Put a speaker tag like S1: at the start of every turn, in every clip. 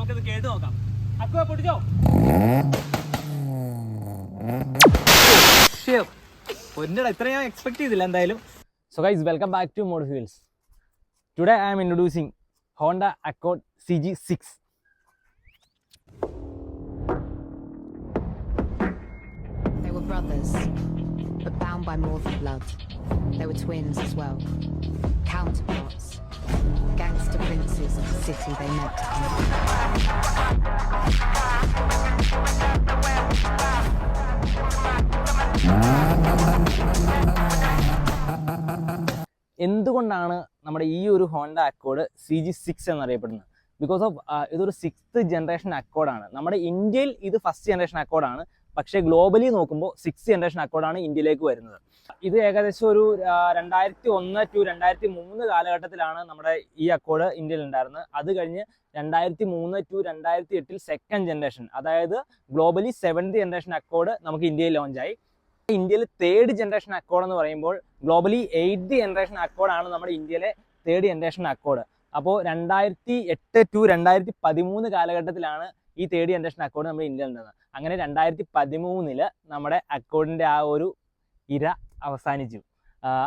S1: നമുക്കിത് കേട്ട് നോക്കാം. അക്കുവ പൊട്ടിച്ചോ? പൊന്നട ഇത്ര ഞാൻ എക്സ്പെക്ട് ചെയ്തില്ല എന്തായാലും. So guys, welcome back to Motor Fuels. Today I am introducing Honda Accord CG6.
S2: They were brothers, but bound by more than blood. They were twins as well, counterparts, gangster princes of the city they meant to
S1: എന്തുകൊണ്ടാണ് നമ്മുടെ ഈ ഒരു Honda Accord CG6 എന്നറിയപ്പെടുന്നത്? Because of ഇതൊരു 6th generation അക്കോർഡാണ്. നമ്മുടെ ഇന്ത്യയിൽ ഇത് first generation അക്കോർഡാണ്, പക്ഷേ ഗ്ലോബലി നോക്കുമ്പോൾ 6th ജനറേഷൻ അക്കോർഡാണ് ഇന്ത്യയിലേക്ക് വരുന്നത്. ഇത് ഏകദേശം ഒരു 2001 to 2003 കാലഘട്ടത്തിലാണ് നമ്മുടെ ഈ അക്കോർഡ് ഇന്ത്യയിൽ ഉണ്ടായിരുന്നത്. അത് കഴിഞ്ഞ് 2003 to 2008 സെക്കൻഡ് ജനറേഷൻ, അതായത് ഗ്ലോബലി 7th ജനറേഷൻ അക്കോർഡ് നമുക്ക് ഇന്ത്യയിൽ ലോഞ്ചായി. ഇന്ത്യയിൽ 3rd ജനറേഷൻ അക്കോർഡ് എന്ന് പറയുമ്പോൾ ഗ്ലോബലി 8th ജനറേഷൻ അക്കോർഡാണ് നമ്മുടെ ഇന്ത്യയിലെ 3rd ജനറേഷൻ അക്കോർഡ്. അപ്പോൾ 2008 to 2013 കാലഘട്ടത്തിലാണ് ഈ 3rd ജനറേഷൻ അക്കോർഡ് നമ്മുടെ ഇന്ത്യയിൽ ഉണ്ടായിരുന്നത്. അങ്ങനെ 2013 നമ്മുടെ അക്കോർഡിൻ്റെ ആ ഒരു ഇര അവസാനിച്ചു.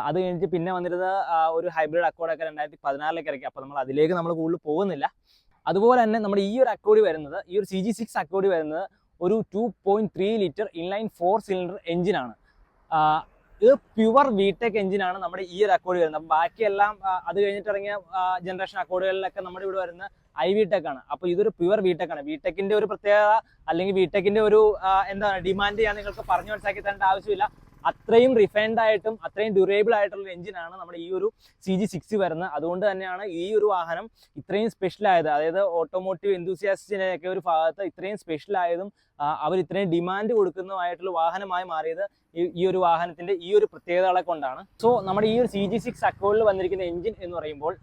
S1: അത് കഴിഞ്ഞിട്ട് പിന്നെ വന്നിരുന്നത് ഒരു ഹൈബ്രിഡ് അക്കോർഡൊക്കെ 2014 ഇറക്കി. അപ്പോൾ അതിലേക്ക് നമ്മൾ കൂടുതൽ പോകുന്നില്ല. അതുപോലെ തന്നെ നമ്മുടെ ഈ ഒരു അക്കോർഡ് വരുന്നത്, ഈ ഒരു CG6 അക്കോർഡ് വരുന്നത് ഒരു 2.3 ലിറ്റർ ഇൻലൈൻ 4 സിലിണ്ടർ എഞ്ചിനാണ്. ഇത് പ്യുവർ VTEC എഞ്ചിനാണ് നമ്മുടെ ഈ ഒരു അക്കോർഡ് വരുന്നത്. അപ്പം ബാക്കിയെല്ലാം അത് കഴിഞ്ഞിട്ട് ഇറങ്ങിയ ജനറേഷൻ അക്കോർഡുകളിലൊക്കെ നമ്മുടെ ഇവിടെ വരുന്ന iVTEC ആണ്. അപ്പോൾ ഇതൊരു പ്യുവർ VTEC ആണ്. VTECന്റെ ഒരു പ്രത്യേകത അല്ലെങ്കിൽ VTECന്റെ ഒരു എന്താണ് ഡിമാൻഡ് ഞാൻ നിങ്ങൾക്ക് പറഞ്ഞു മനസ്സിലാക്കി തരേണ്ട ആവശ്യമില്ല. അത്രയും റിഫൈൻഡ് ആയിട്ടും അത്രയും ഡ്യൂറേബിൾ ആയിട്ടുള്ള എഞ്ചിനാണ് നമ്മുടെ ഈ ഒരു CG6 വരുന്നത്. അതുകൊണ്ട് തന്നെയാണ് ഈ ഒരു വാഹനം ഇത്രയും സ്പെഷ്യലായത്. അതായത് ഓട്ടോമോട്ടീവ് എന്തൂസിയാസ്റ്റിനെയൊക്കെ ഒരു ഭാഗത്ത് ഇത്രയും സ്പെഷ്യലായതും അവർ ഇത്രയും ഡിമാൻഡ് കൊടുക്കുന്നതുമായിട്ടുള്ള വാഹനമായി മാറിയത് ഈ ഒരു വാഹനത്തിന്റെ ഈ ഒരു പ്രത്യേകതകളെ കൊണ്ടാണ്. സോ നമ്മുടെ ഈ ഒരു CG6 അക്കോർഡിൽ വന്നിരിക്കുന്ന എഞ്ചിൻ എന്ന് പറയുമ്പോൾ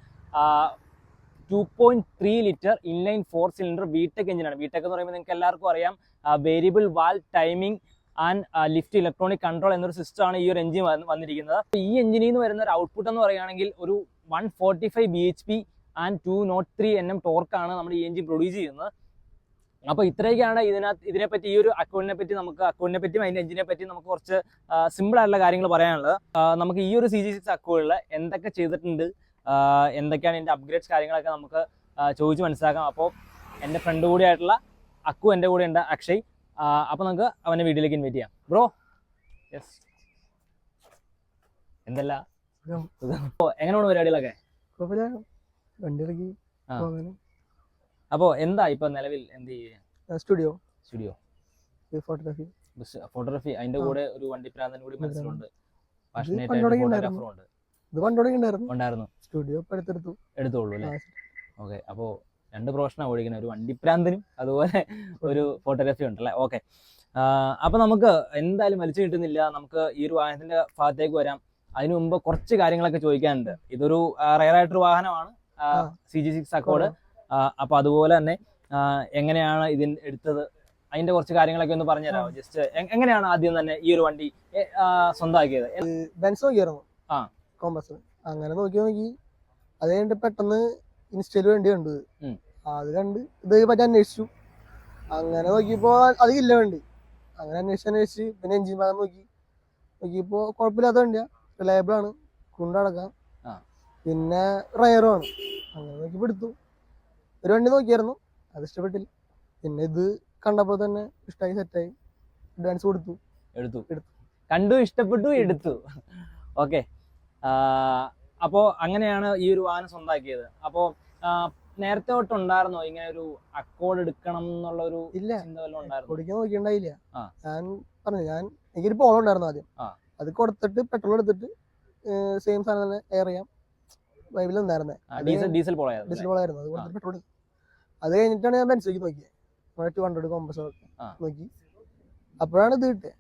S1: 2.3 ലിറ്റർ ഇൻലൈൻ 4 സിലിണ്ടർ VTEC എഞ്ചിനാണ്. VTEC എന്ന് പറയുമ്പോൾ നിങ്ങൾക്ക് എല്ലാവർക്കും അറിയാം, variable valve timing and lift electronic control എന്നൊരു സിസ്റ്റമാണ് ഈ ഒരു എഞ്ചിൻ വന്നിരിക്കുന്നത്. ഈ എഞ്ചിനിൽ നിന്ന് വരുന്ന ഒരു ഔട്ട്പുട്ട് എന്ന് പറയുകയാണെങ്കിൽ ഒരു 145 bhp ആൻഡ് 203 Nm ടോർക്കാണ് നമ്മൾ ഈ എഞ്ചിൻ പ്രൊഡ്യൂസ് ചെയ്യുന്നത്. അപ്പോൾ ഇത്രയൊക്കെയാണ് ഇതിനെപ്പറ്റി, ഈ ഒരു അക്കോർഡിനെ പറ്റിയും അതിൻ്റെ എഞ്ചിനെ പറ്റിയും നമുക്ക് കുറച്ച് സിമ്പിൾ ആയിട്ടുള്ള കാര്യങ്ങൾ പറയാനുള്ളത്. നമുക്ക് ഈ ഒരു CG6 അക്കോർഡിൽ എന്തൊക്കെ ചെയ്തിട്ടുണ്ട്, എന്തൊക്കെയാണ് ഇതിൻ്റെ അപ്ഗ്രേഡ്സ് കാര്യങ്ങളൊക്കെ നമുക്ക് ചോദിച്ച് മനസ്സിലാക്കാം. അപ്പോൾ എൻ്റെ ഫ്രണ്ട് കൂടി ആയിട്ടുള്ള അക്കു എൻ്റെ കൂടെ ഉണ്ട്, അക്ഷയ്. അപ്പോൾ നമുക്ക് അവൻ്റെ വീട്ടിലേക്ക് ഇൻവൈറ്റ് ചെയ്യാം. ബ്രോ, യെസ്, എന്തല്ല എങ്ങനെയാണ് പരിപാടികളൊക്കെ? അപ്പോൾ എന്താ ഇപ്പൊ നിലവിൽ എന്ത് ചെയ്യുക? സ്റ്റുഡിയോ ഫോട്ടോഗ്രാഫി, അതിന്റെ കൂടെ ഒരു വണ്ടി പ്രാന്തൻ കൂടി മനസ്സിലുണ്ട്, ഉണ്ടായിരുന്നു.
S3: സ്റ്റുഡിയോ
S1: എടുത്തോളൂ അല്ലേ? ഓക്കെ. അപ്പോൾ 2 പ്രൊഫഷനാണ് ഓടിക്കുന്നത്, ഒരു വണ്ടിപ്രാന്തനും അതുപോലെ ഒരു ഫോട്ടോഗ്രാഫി ഉണ്ടല്ലേ? ഓക്കെ. അപ്പോൾ നമുക്ക് എന്തായാലും വലിച്ചു കിട്ടുന്നില്ല, നമുക്ക് ഈ ഒരു വാഹനത്തിന്റെ ഭാഗത്തേക്ക് വരാം. അതിനു മുമ്പ് കുറച്ച് കാര്യങ്ങളൊക്കെ ചോദിക്കാനുണ്ട്. ഇതൊരു റെയർ ആയിട്ടൊരു വാഹനമാണ് CG6 അക്കോർഡ്. അപ്പോൾ അതുപോലെ തന്നെ എങ്ങനെയാണ് ഇതിന് എടുത്തത്, അതിന്റെ കുറച്ച് കാര്യങ്ങളൊക്കെ ഒന്ന് പറഞ്ഞുതരാമോ? ജസ്റ്റ് എങ്ങനെയാണ് ആദ്യം തന്നെ ഈ ഒരു വണ്ടി സ്വന്തമാക്കിയത്?
S3: ബെൻസ് നോക്കിയായിരുന്നു, കോമ്പസ്. അങ്ങനെ നോക്കി അത് കഴിഞ്ഞിട്ട് പെട്ടെന്ന് ഇൻസ്റ്റയിൽ വേണ്ടി കണ്ടത്. അത് കണ്ട് ഇത് പറ്റി അന്വേഷിച്ചു. അങ്ങനെ നോക്കിയപ്പോ അതില്ല വേണ്ടി. അങ്ങനെ അന്വേഷിച്ച് പിന്നെ എഞ്ചിൻ ഭാഗം നോക്കിയപ്പോ കുഴപ്പമില്ലാത്ത വണ്ടിയാ, റിലയബിൾ ആണ്, കൊണ്ടടക്കാം, പിന്നെ റയറും ആണ്. അങ്ങനെ നോക്കിയപ്പോ എടുത്തു. ഒരു വണ്ടി നോക്കിയായിരുന്നു, അത് ഇഷ്ടപ്പെട്ടില്ല. പിന്നെ ഇത് കണ്ടപ്പോൾ തന്നെ ഇഷ്ടമായി, സെറ്റായി, അഡ്വാൻസ് എടുത്തു.
S1: കണ്ടു, ഇഷ്ടപ്പെട്ടു, എടുത്തു. ഓക്കെ. അപ്പോൾ അങ്ങനെയാണ് ഈ ഒരു വാഹനം സ്വന്തമാക്കിയത്. അപ്പോൾ നേരത്തെ തൊട്ട് ഉണ്ടായിരുന്നോ ഇങ്ങനെ ഒരു അക്കോർഡ് എടുക്കണം എന്നുള്ള ഒരു ചിന്ത വല്ലതും ഉണ്ടായിരുന്നു?
S3: ഓടിക്കാൻ നോക്കിണ്ടായില്ല. ഞാൻ പറഞ്ഞു, എനിക്കൊരു പോളോ ഉണ്ടായിരുന്നു ആദ്യം. അത് കൊടുത്തിട്ട് പെട്രോൾ എടുത്തിട്ട് സെയിം സാധനം തന്നെ എയർ ചെയ്യാം വൈബിൽ ഉണ്ടായിരുന്നത്.
S1: ഡീസൽ
S3: പോളായിരുന്നു. അത് കൊടുത്തിട്ട് പെട്രോൾ എടുത്തു. അത് കഴിഞ്ഞിട്ടാണ് ഞാൻ ബെൻസിലേക്ക് നോക്കിയത്, 200 കോമ്പസ് നോക്കി. അപ്പോഴാണ് ഇത് കിട്ടിയത്.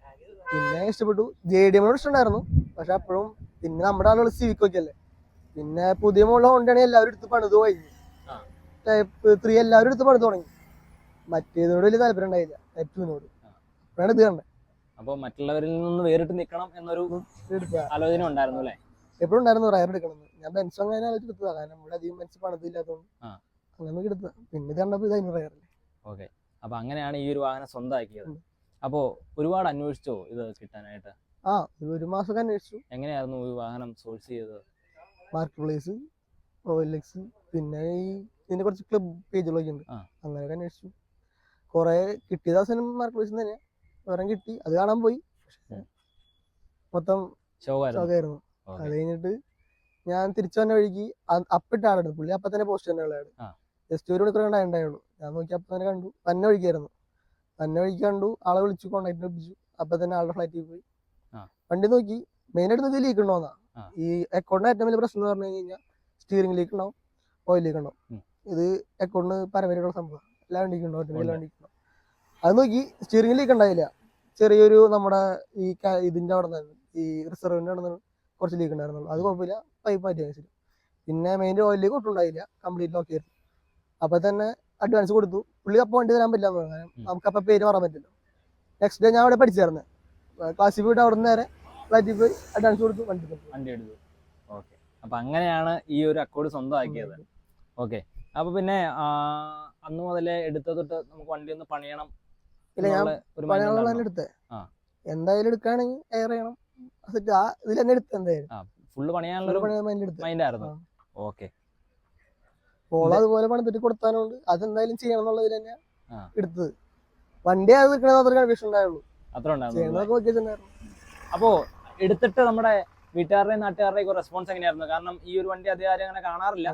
S3: പിന്നെ ഇഷ്ടപ്പെട്ടു. JDM ഇഷ്ടമുണ്ടായിരുന്നു, പക്ഷെ അപ്പോഴും പിന്നെ നമ്മുടെ ആളുകൾ സിവിക് നോക്കിയല്ലേ. പിന്നെ പുതിയ മോളിൽ ഹോണ്ടയാണെങ്കിൽ എല്ലാവരും എടുത്ത് പണിത് പോയി. ടൈപ്പ് 3 എല്ലാവരും എടുത്ത് പണിത് തുടങ്ങി. മറ്റേതിനോട് വലിയ താല്പര്യം ഉണ്ടായില്ല, ടൈപ്പ് 2നോട്. അപ്പോഴാണ് ഇത് കണ്ടത്.
S1: അപ്പോൾ മറ്റുള്ളവരിൽ നിന്ന് വേറിട്ട് നിൽക്കണം എന്നൊരു ആലോചന ഉണ്ടായിരുന്നു അല്ലേ?
S3: എപ്പോഴും ഉണ്ടായിരുന്നു റയർ എടുക്കണം. ഞാൻ ബെൻസ് അങ്ങനെ ആലോചിച്ച് എടുത്തതാണ്, കാരണം ഇവിടെ അധികം ബെൻസ് പണിതില്ലാത്തതുകൊണ്ട് അങ്ങനെ എടുത്തത്. പിന്നെ ഇത് കണ്ടപ്പോൾ ഇത് അതിന് റയറല്ലേ.
S1: ഓക്കെ. അപ്പൊ അങ്ങനെയാണ് ഈ ഒരു വാഹനം സ്വന്തമാക്കിയത്. അപ്പോ ഒരുപാട് അന്വേഷിച്ചോ ഇത് കിട്ടാനായിട്ട്?
S3: ഒരു മാസമൊക്കെ അന്വേഷിച്ചു.
S1: എങ്ങനെയായിരുന്നു ഈ വാഹനം സോഴ്സ് ചെയ്തത്?
S3: മാർക്കറ്റ് പ്ലേസ്, OLX, പിന്നെ ഇതിന്റെ കുറച്ച് ക്ലബ് പേജുകളൊക്കെ ഉണ്ട്, അങ്ങനെയൊക്കെ അന്വേഷിച്ചു. കുറെ കിട്ടിയത് അവസാനം മാർക്കറ്റ് പ്ലേസിൽ തന്നെ ഒരെണ്ണം കിട്ടി. അത് കാണാൻ പോയി, മൊത്തം ഷോക്കായിരുന്നു. അത് കഴിഞ്ഞിട്ട് ഞാൻ തിരിച്ചു വന്ന വഴിക്ക് അപ്പിട്ട ആളുണ്ട്, പുള്ളി അപ്പൊ തന്നെ പോസ്റ്റ് തന്നെ ഉള്ളതാണ്. ജസ്റ്റ് ഒരു മണിക്കൂർ ഉണ്ടായുള്ളൂ. ഞാൻ നോക്കി അപ്പൊ തന്നെ കണ്ടു, തന്നെ വഴിക്കായിരുന്നു. തന്നെ വഴിക്ക് കണ്ടു, ആളെ വിളിച്ചു, കോണ്ടാക്ട് ഒപ്പിച്ചു. അപ്പൊ തന്നെ ആളുടെ ഫ്ലൈറ്റിൽ പോയി വണ്ടി നോക്കി. മെയിനായിട്ട് നോക്കി ലീക്ക് ഉണ്ടോന്നാ. ഈ അക്കൗണ്ടിന്റെ ഏറ്റവും വലിയ പ്രശ്നം എന്ന് പറഞ്ഞു കഴിഞ്ഞാൽ സ്റ്റിയറിംഗ് ലീക്ക് ഉണ്ടാവും, ഓയിൽ ലീക്ക് ഉണ്ടാവും. ഇത് അക്കൗണ്ടിന് പരമ്പരയുള്ള സംഭവം, എല്ലാ വണ്ടിക്കും ഉണ്ടാവും, എല്ലാ വണ്ടിക്കും ഉണ്ടാവും. അത് നോക്കി സ്റ്റിയറിംഗ് ലീക്ക് ഉണ്ടായില്ല. ചെറിയൊരു നമ്മുടെ ഈ ഇതിന്റെ അവിടെ നിന്ന്, ഈ റിസർവിന്റെ അവിടെ നിന്ന് കുറച്ച് ലീക്ക് ഉണ്ടായിരുന്നുള്ളൂ. അത് കുഴപ്പമില്ല, പൈപ്പ് മാറ്റി വെച്ചിട്ട്. പിന്നെ മെയിൻ ഓയിൽ ലീക്ക് ഒട്ടും ഉണ്ടായില്ല, കംപ്ലീറ്റ് ഓക്കെ ആയിരുന്നു. അപ്പൊ തന്നെ അഡ്വാൻസ് കൊടുത്തു. പുള്ളി അപ്പം വണ്ടി തരാൻ പറ്റില്ല, നമുക്ക് അപ്പം പേര് പറയാൻ പറ്റില്ല. നെക്സ്റ്റ് ഡേ ഞാൻ അവിടെ പഠിച്ചായിരുന്നു, ക്ലാസ്സിൽ പോയിട്ട് അവിടെ നിന്ന് നേരെ ഫ്ലൈറ്റിൽ പോയി അഡ്വാൻസ് കൊടുത്തു, വണ്ടി എടുത്തു.
S1: ഓക്കെ. അപ്പൊ അങ്ങനെയാണ് ഈ ഒരു അക്കോർഡ് സ്വന്തമാക്കിയത്. ഓക്കെ. അപ്പൊ പിന്നെ അന്ന് മുതലേ എടുത്ത തൊട്ട് നമുക്ക് വണ്ടി ഒന്ന് പണിയണം.
S3: ഇല്ല, ഞാൻ പണിയുള്ള എടുത്തേ. എന്തായാലും എടുക്കുകയാണെങ്കിൽ എയർ ചെയ്യണം, ഇതിൽ തന്നെ എടുത്ത് എന്തായാലും
S1: ഫുള്ള് പണിയാനുള്ള മൈൻഡ് ആയിരുന്നു. ഓക്കെ.
S3: ഓള് അതുപോലെ പണിതിട്ട് കൊടുത്താലുണ്ട്, അതെന്തായാലും ചെയ്യണം എന്നുള്ളതിൽ തന്നെ എടുത്തത്. വണ്ടി അത് നിൽക്കണത് കൺഫ്യൂഷൻ ഉണ്ടായുള്ളൂ,
S1: അത്ര. അപ്പോ എടുത്തിട്ട് നമ്മുടെ വീട്ടുകാരുടെയും നാട്ടുകാരുടെയും റെസ്പോൺസ് എങ്ങനെയായിരുന്നു? കാരണം ഈ ഒരു വണ്ടി അധികം അങ്ങനെ കാണാറില്ല.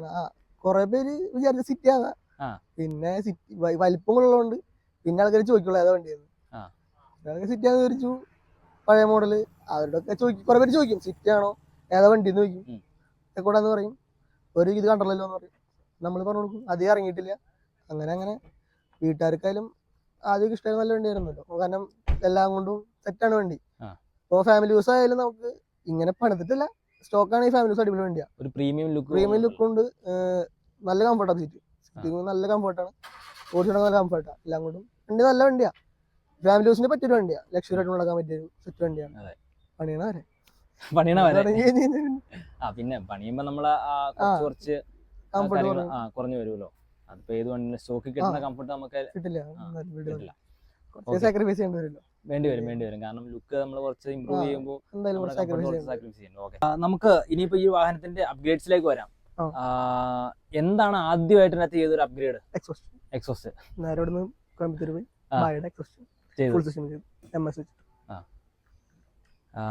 S3: കുറെ പേര് വിചാരിച്ച സിറ്റി ആകാം, പിന്നെ സിറ്റി വലിപ്പം ഉള്ളതുകൊണ്ട് പിന്നെ ആൾക്കാർ ചോദിക്കുള്ളൂ ഏതാ വണ്ടിയെന്ന്. സിറ്റി ആണെന്ന് വിചാരിച്ചു, പഴയ മോഡല്. അവരുടെ ഒക്കെ ചോദിക്കും, കുറെ പേര് ചോദിക്കും സിറ്റി ആണോ ഏതാ വണ്ടി എന്ന് ചോദിക്കും. എക്കോടാന്ന് പറയും, ഒരു ഇത് കണ്ടല്ലോ എന്ന് പറയും. നമ്മൾ പറഞ്ഞു കൊടുക്കും, അധികം ഇറങ്ങിയിട്ടില്ല. അങ്ങനെ വീട്ടുകാർക്കായാലും ആദ്യമൊക്കെ ഇഷ്ടമായി, നല്ല വണ്ടിയായിരുന്നല്ലോ. കാരണം എല്ലാം കൊണ്ടും സെറ്റാണ് വണ്ടി. ഇപ്പോൾ ഫാമിലി യൂസ് ആയാലും നമുക്ക് ഇങ്ങനെ പണിതിട്ടില്ല, സ്റ്റോക്കാണ്. ഈ ഫാമിലി യൂസ് അടിപൊളി വണ്ടിയാണ്,
S1: ഒരു പ്രീമിയം
S3: ലുക്ക് ഉണ്ട്. നല്ല കംഫർട്ടാണ്, സീറ്റ് നല്ല കംഫർട്ടാണ്, ഓടിച്ചിട്ട് നല്ല കംഫർട്ടാണ്. എല്ലാം കൊണ്ടും വണ്ടി നല്ല വണ്ടിയാണ്, ഫാമിലി യൂസിന് പറ്റിയൊരു വണ്ടിയാണ്, ലക്ഷറി ആയിട്ട് നടക്കാൻ പറ്റിയൊരു സെറ്റ് വണ്ടിയാണ്. പണിയണവരെ
S1: പിന്നെ പണിയുമ്പോ നമ്മള് കുറച്ച് കുറഞ്ഞു വരുമല്ലോ. അതിപ്പോ ഏത് വണ്ടി സ്റ്റോക്ക് കിട്ടുന്ന കംഫർട്ട് നമുക്ക് കിട്ടില്ല, വേണ്ടി വരും. കാരണം ലുക്ക് നമ്മൾ കുറച്ച് ഇമ്പ്രൂവ് ചെയ്യുമ്പോൾ നമുക്ക് ഇനിയിപ്പോ ഈ വാഹനത്തിന്റെ അപ്ഗ്രേഡ്സിലേക്ക് വരാം. എന്താണ് ആദ്യമായിട്ട് ഇതിനകത്ത് ചെയ്തൊരു അപ്ഗ്രേഡ്? എക്സോസ്റ്റ്.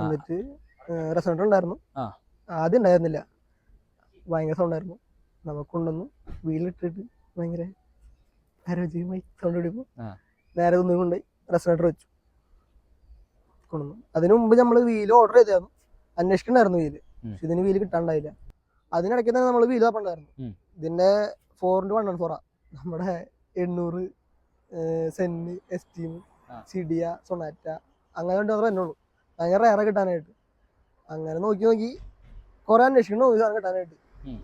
S3: എന്നിട്ട് റെസോണന്റ് ഉണ്ടായിരുന്നു, ആദ്യം ഉണ്ടായിരുന്നില്ല, ഭയങ്കര സൗണ്ട് ആയിരുന്നു. നമുക്ക് കൊണ്ടുവന്നു വീലിട്ടിട്ട് ഭയങ്കര ആരോഗ്യമായി സൗണ്ട് പിടിക്കും. നേരെ ഒന്നും കൊണ്ടുപോയി റെസോണേറ്റർ വെച്ചു കൊണ്ടുവന്നു. അതിനു മുമ്പ് നമ്മൾ വീല് ഓർഡർ ചെയ്തായിരുന്നു, അന്വേഷിക്കണ്ടായിരുന്നു വീല്. പക്ഷെ ഇതിന് വീല് കിട്ടാണ്ടായില്ല. അതിനിടയ്ക്ക് തന്നെ നമ്മൾ വീല് തപ്പണ്ടായിരുന്നു. ഇതിന്റെ 4x114 നമ്മുടെ 800 സെന്ന്, എസ്റ്റീം, സിഡിയ, സൊണാറ്റ അങ്ങനെ വേണ്ടി മാത്രമേ തന്നെയുള്ളൂ. ഭയങ്കര റയറ കിട്ടാനായിട്ട്. അങ്ങനെ നോക്കി കുറെ അന്വേഷിക്കണം ഇത് കിട്ടാനായിട്ട്.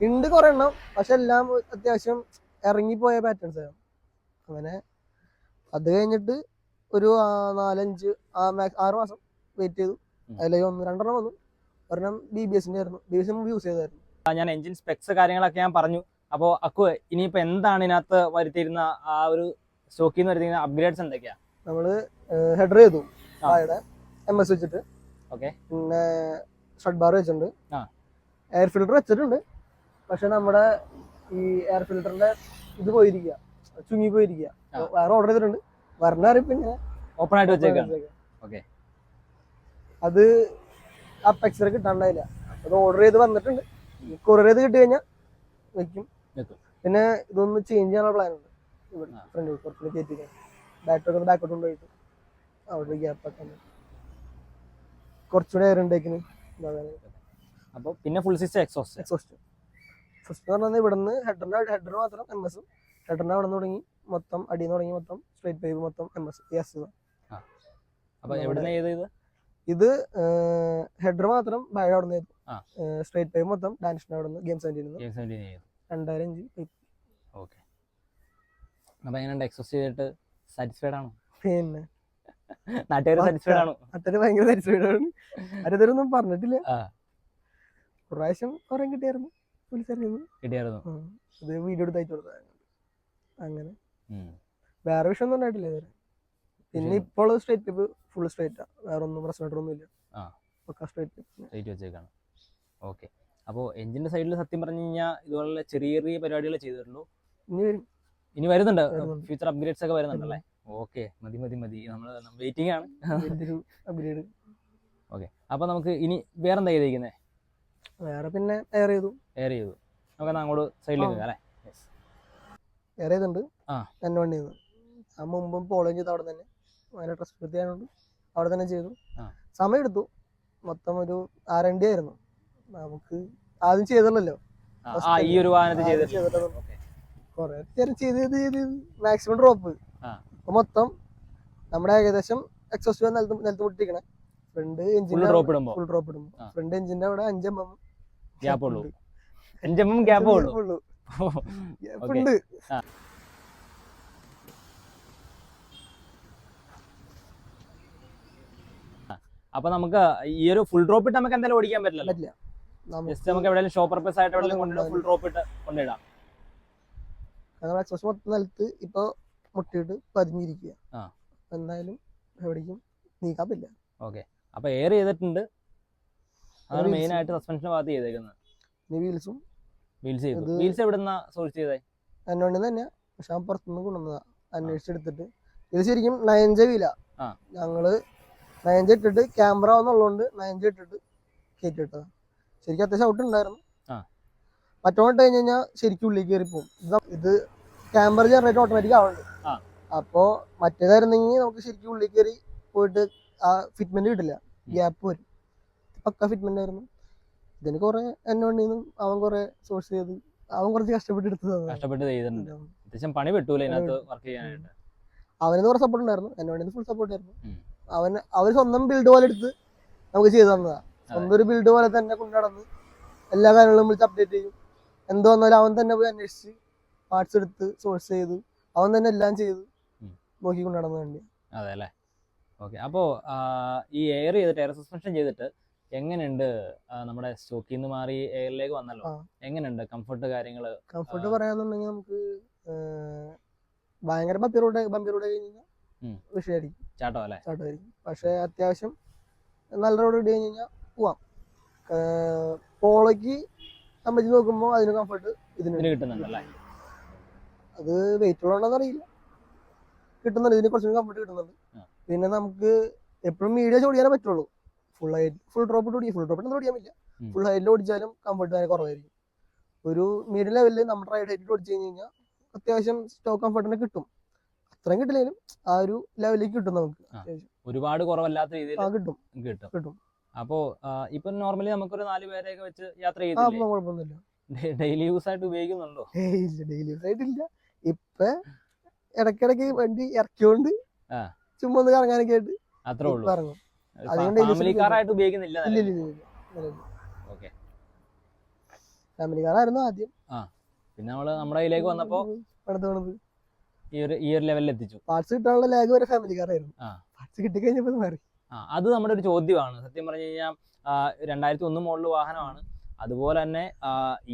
S3: ഉണ്ട് കുറെ എണ്ണം, പക്ഷെ എല്ലാം അത്യാവശ്യം ഇറങ്ങിപ്പോയ പാറ്റേൺസ് ആയിരുന്നു. അങ്ങനെ അത് കഴിഞ്ഞിട്ട് ഒരു 4-5-6 മാസം വെയിറ്റ് ചെയ്തു. അതിലേക്ക് 1-2 വന്നു. ഒരെണ്ണം BBSന്റെ ആയിരുന്നു, BBS യൂസ് ചെയ്തായിരുന്നു.
S1: ഞാൻ എഞ്ചിൻ സ്പെക്സ് കാര്യങ്ങളൊക്കെ ഞാൻ പറഞ്ഞു. അപ്പോൾ അക്കു, ഇനിയിപ്പോ എന്താണ് ഇതിനകത്ത് വരുത്തിയിരുന്ന ആ ഒരു സ്റ്റോക്കിൽ നിന്ന് വരുത്തിയിരുന്ന അപ്ഗ്രേഡ്സ് എന്തൊക്കെയാ?
S3: നമ്മള് ഹെഡർ ചെയ്തു, MS വെച്ചിട്ട്. പിന്നെ ഷട്ട് ബാർ വെച്ചിട്ടുണ്ട്, എയർ ഫിൽറ്റർ വെച്ചിട്ടുണ്ട്. പക്ഷെ നമ്മുടെ ഈ എയർ ഫിൽറ്ററിന്റെ ഇത് പോയിരിക്കുക, ചുങ്ങി പോയിരിക്കുക. വേറെ ഓർഡർ ചെയ്തിട്ടുണ്ട്, വരണ പിന്നെ
S1: ഓപ്പൺ ആയിട്ട് വെച്ചേക്കാം.
S3: അത് അപ്പെക്സർ കിട്ടാണ്ടായില്ല, അത് ഓർഡർ ചെയ്ത് വന്നിട്ടുണ്ട്. കൊറിയർ ചെയ്ത് കിട്ടി കഴിഞ്ഞാൽ വെക്കും. പിന്നെ ഇതൊന്ന് ചേഞ്ച് ചെയ്യാനുള്ള പ്ലാൻ ഉണ്ട്. ഫ്രണ്ട് കുറച്ചുകൂടി കയറ്റിക്കാൻ, ബാക്കോട്ട് കൊണ്ടുപോയിട്ട് അവിടെ ഗ്യാപ്പ് കുറച്ചുകൂടെ എയർ ഇൻടേക്കിന്.
S1: അപ്പോൾ പിന്നെ ഫുൾ സിസ്റ്റം എക്സോസ്റ്റ്
S3: ഫസ്റ്റ് എന്ന് പറഞ്ഞാൽ ഇവിടുന്ന് ഹെഡർ മാത്രം MS, ഹെഡറിന്റെ അവിടെ നിന്ന് തുടങ്ങി മൊത്തം അടിയിൽ നിന്ന് തുടങ്ങി മൊത്തം സ്ട്രൈറ്റ് പൈപ്പ് മൊത്തം MS. ഇത് ഹെഡർ മാത്രം ബാഗ് അവിടെ നിന്ന്, സ്ട്രൈറ്റ് പൈപ്പ് മൊത്തം ഡാനിഷിന്റെ അവിടെ നിന്ന് ഗെയിം 17 2005 പൈപ്പ്.
S1: ഓക്കെ. അപ്പൊ എങ്ങനെയുണ്ട് എക്സോസ്റ്റ് ചെയ്തിട്ട്? സാറ്റിസ്ഫൈഡ് ആണോ?
S3: പിന്നെ
S1: നാട്ടുകാർ സാറ്റിസ്ഫൈഡ് ആണോ?
S3: നാട്ടുകാർ ഭയങ്കര സാറ്റിസ്ഫൈഡ് ആണ്. അതൊന്നും പറഞ്ഞിട്ടില്ല. പ്രാവശ്യം കുറെ കിട്ടിയായിരുന്നു, അത് വീഡിയോ എടുത്ത് അയച്ചു കൊടുത്ത. അങ്ങനെ വേറെ വിഷയം ഒന്നും ഉണ്ടായിട്ടില്ല ഇതുവരെ. പിന്നെ ഇപ്പോൾ സ്ട്രേറ്റ് ഫുൾ സ്ട്രേറ്റാ, വേറെ ഒന്നും പ്രശ്നമായിട്ടൊന്നും ഇല്ല.
S1: ആ.
S3: ഒക്കെ സ്ട്രേറ്റ്
S1: വെച്ചേക്കാണ്. ഓക്കെ. അപ്പോൾ എഞ്ചിന്റെ സൈഡിൽ സത്യം പറഞ്ഞു കഴിഞ്ഞാൽ ഇതുപോലുള്ള ചെറിയ ചെറിയ പരിപാടികൾ ചെയ്തിട്ടുള്ളൂ.
S3: ഇനി വരും.
S1: ഇനി വരുന്നുണ്ട്, ഫ്യൂച്ചർ അപ്ഗ്രേഡ്സ് ഒക്കെ വരുന്നുണ്ടല്ലേ? ഓക്കെ, മതി നമ്മൾ വെയിറ്റിംഗ് ആണ്.
S3: അപ്ഗ്രേഡ്.
S1: ഓക്കെ, അപ്പൊ നമുക്ക് ഇനി വേറെന്താ ചെയ്തേക്കുന്നത്?
S3: വേറെ പിന്നെ എയർ ചെയ്തു.
S1: നമുക്ക് അങ്ങോട്ട് സൈഡിലേക്ക് അല്ലേ?
S3: എയർ ചെയ്തിട്ടുണ്ട്
S1: ആ.
S3: എന്നെ വണ്ടി ആ മുമ്പും പോളും ചെയ്തു അവിടെ തന്നെ. അങ്ങനെ ട്രസ്റ്റ് വൃത്തിയായതുകൊണ്ട് അവിടെ തന്നെ ചെയ്തു. സമയം എടുത്തു, മൊത്തം ഒരു R&D ആയിരുന്നു. നമുക്ക് ആദ്യം ചെയ്തല്ലോ,
S1: ഈ ഒരു വാഹനത്തിൽ
S3: കൊറേ ചെയ്ത് മാക്സിമം ഡ്രോപ്പ്. അപ്പൊ മൊത്തം നമ്മുടെ ഏകദേശം എക്സോസ്റ്റ് നിലത്ത് മുട്ടിക്കണേ. ഫ്രണ്ട് എഞ്ചിൻ ഫുൾ ഡ്രോപ്പ് ഇടുമ്പോ ഫ്രണ്ട് എഞ്ചിന്റെ അവിടെ 5 mm
S1: ഗ്യാപ്പ് ഉള്ളൂ. 5 mm ഗ്യാപ്പ് ഉള്ളൂ.
S3: ഉണ്ട്.
S1: അപ്പൊ നമുക്ക് ഈ ഒരു ഫുൾ ഡ്രോപ്പ് ഇട്ട് നമുക്ക് എന്തായാലും ഓടിക്കാൻ പറ്റില്ല. ജസ്റ്റ് നമുക്ക് എവിടെയെങ്കിലും ഷോ പർപ്പസ് ആയിട്ട് എവിടെയെങ്കിലും കൊണ്ടുപോയി ഫുൾ ഡ്രോപ്പ് ഇട്ട് കൊണ്ടിടാം.
S3: എക്സോസ്റ്റ് മൊത്തം നിലത്ത് ഇപ്പൊ മുട്ടിയിട്ട് പതിഞ്ഞിരിക്കുക. എന്തായാലും എവിടേക്കും നീക്കാൻ പറ്റില്ല.
S1: ഓക്കെ, അപ്പൊ എയർ ചെയ്തിട്ടുണ്ട്. അതാണ് മെയിൻ ആയിട്ട് സസ്പെൻഷൻ ഭാഗത്ത് ചെയ്തേക്കുന്നത്. വീൽസ് എവിടുന്ന സോഴ്സ് ചെയ്തേ?
S3: എന്നോണ്ട് തന്നെ, പക്ഷെ ഞാൻ പുറത്തുനിന്ന് കൊണ്ടുവന്നതാ അന്വേഷിച്ചെടുത്തിട്ട്. ഇത് ശരിക്കും 9J വീലാ. ഞങ്ങള് 9J ഇട്ടിട്ട് ക്യാമറ എന്നുള്ളതുകൊണ്ട് 9J ഇട്ടിട്ട് കയറ്റി ഇട്ടതാ. ശരിക്കും അത്യാവശ്യം ഔട്ട് ഉണ്ടായിരുന്നു. മറ്റോട്ട് കഴിഞ്ഞ് കഴിഞ്ഞാൽ ശരിക്കും ഉള്ളിൽ കയറി പോകും. ഇത് ക്യാമറ ജനറേറ്റ് ഓട്ടോമാറ്റിക് ആവുന്നുണ്ട്. അപ്പോ മറ്റേതായിരുന്നെങ്കിൽ നമുക്ക് ശരിക്കും ഉള്ളിൽ കയറി പോയിട്ട് ആ ഫിറ്റ്മെന്റ് കിട്ടില്ല, ഗ്യാപ്പ് വരും. പക്ക ഫിറ്റ്മെന്റ് ആയിരുന്നു. ഇതിന് കുറെ എന്നെ വണ്ടിന്ന് അവൻ കുറെ സോഴ്സ് ചെയ്ത് അവൻ കുറച്ച് കഷ്ടപ്പെട്ട് എടുത്തതാണ്.
S1: പണി പെട്ടൂല വർക്ക് ചെയ്യാനായിട്ട്.
S3: അവന് കുറെ സപ്പോർട്ട് ഉണ്ടായിരുന്നു, എന്നെ വണ്ടിന്ന് ഫുൾ സപ്പോർട്ട് ആയിരുന്നു. അവര് സ്വന്തം ബിൽഡ് പോലെ എടുത്ത് നമുക്ക് ചെയ്തു തന്നതാ. സ്വന്തം ഒരു ബിൽഡ് പോലെ തന്നെ കൊണ്ടുനടന്ന് എല്ലാ കാര്യങ്ങളും വിളിച്ച് അപ്ഡേറ്റ് ചെയ്യും. എന്ത് വന്നാലും അവൻ തന്നെ പോയി അന്വേഷിച്ച് പാർട്സ് എടുത്ത് സോഴ്സ് ചെയ്ത് അവൻ തന്നെ എല്ലാം ചെയ്ത് നോക്കിക്കൊണ്ട് നടന്ന വണ്ടി.
S1: അതെ അല്ലേ? ഓക്കെ, അപ്പോൾ ഈ എയർ സസ്പെൻഷൻ ചെയ്തിട്ട് എങ്ങനെയുണ്ട്? നമ്മുടെ സ്റ്റോക്കിൽ നിന്ന് മാറി എയറിലേക്ക് വന്നല്ലോ, എങ്ങനെയുണ്ട് കംഫർട്ട് കാര്യങ്ങള്?
S3: കംഫർട്ട് പറയാന്നുണ്ടെങ്കിൽ നമുക്ക് ഭയങ്കര ബമ്പി റോഡ് കഴിഞ്ഞാൽ വിഷയമായിരിക്കും, ചാട്ടമായിരിക്കും. പക്ഷെ അത്യാവശ്യം നല്ല റോഡ് ഇട്ട് കഴിഞ്ഞ് കഴിഞ്ഞാൽ പോവാം. പോളയ്ക്ക് സംബന്ധിച്ച് നോക്കുമ്പോൾ അതിന് കംഫർട്ട് ഇതിന്
S1: കിട്ടുന്നുണ്ടല്ലേ?
S3: അത് വെയിറ്റ് ഉള്ളതുകൊണ്ടെന്ന് അറിയില്ല, കിട്ടുന്നുണ്ട്. ഇതിന് കുറച്ചും കംഫർട്ട് കിട്ടുന്നുണ്ട്. പിന്നെ നമുക്ക് എപ്പോഴും മീഡിയം ഓടിക്കാനേ പറ്റുള്ളൂ. ഫുൾ ഡ്രോപ്പ് ഓടിക്കാൻ ഓടിക്കാൻ പറ്റില്ല. ഫുൾ ഹൈറ്റിൽ ഓടിച്ചാലും കംഫർട്ട് തന്നെ കുറവായിരിക്കും. ഒരു മീഡിയം ലെവലിൽ നമ്മുടെ റൈഡ് ഹൈറ്റിൽ ഓടിച്ചു കഴിഞ്ഞ് കഴിഞ്ഞാൽ അത്യാവശ്യം സ്റ്റോക്ക് കംഫർട്ടിനെ കിട്ടും. അത്രയും കിട്ടില്ലെങ്കിലും ആ ഒരു ലെവലിലേക്ക് കിട്ടും നമുക്ക്.
S1: ഒരുപാട് കുറവല്ലാത്ത രീതിയിൽ
S3: കിട്ടും.
S1: അപ്പോ ഇപ്പൊ നോർമലി നമുക്കൊരു 4 പേരെയൊക്കെ വെച്ച് യാത്ര ചെയ്തില്ലേ?
S3: കുഴപ്പമൊന്നുമില്ല.
S1: ഡെയിലി യൂസ് ആയിട്ട് ഉപയോഗിക്കുന്നുണ്ടോ?
S3: ഡെയിലി യൂസ് ആയിട്ടില്ല. ഇപ്പൊ ഇടയ്ക്കിടയ്ക്ക് വണ്ടി ഇറക്കിയോണ്ട് ചുമ്മാ ഒന്ന് കറങ്ങാനൊക്കെ ആയിട്ട്
S1: അത്രേ ഉള്ളൂ.
S3: ഇറങ്ങും.
S1: ഫാമിലി കാറായിട്ട് ഉപയോഗിക്കുന്നില്ല?
S3: ഫാമിലി കാറായിരുന്നു ആദ്യം.
S1: പിന്നെ നമ്മുടെ കയ്യിലേക്ക് വന്നപ്പോ ഈ ഒരു ലെവലിൽ എത്തിച്ചു.
S3: പാർട്സ് കിട്ടാനുള്ള ലാഗ് വരെ ഫാമിലി കാറായിരുന്നു. പാർട്സ് കിട്ടിക്കഴിഞ്ഞപ്പോ മാറി.
S1: അത് നമ്മുടെ ഒരു ചോദ്യമാണ് സത്യം പറഞ്ഞു കഴിഞ്ഞാൽ. 2001 മോഡൽ വാഹനമാണ്. അതുപോലെ തന്നെ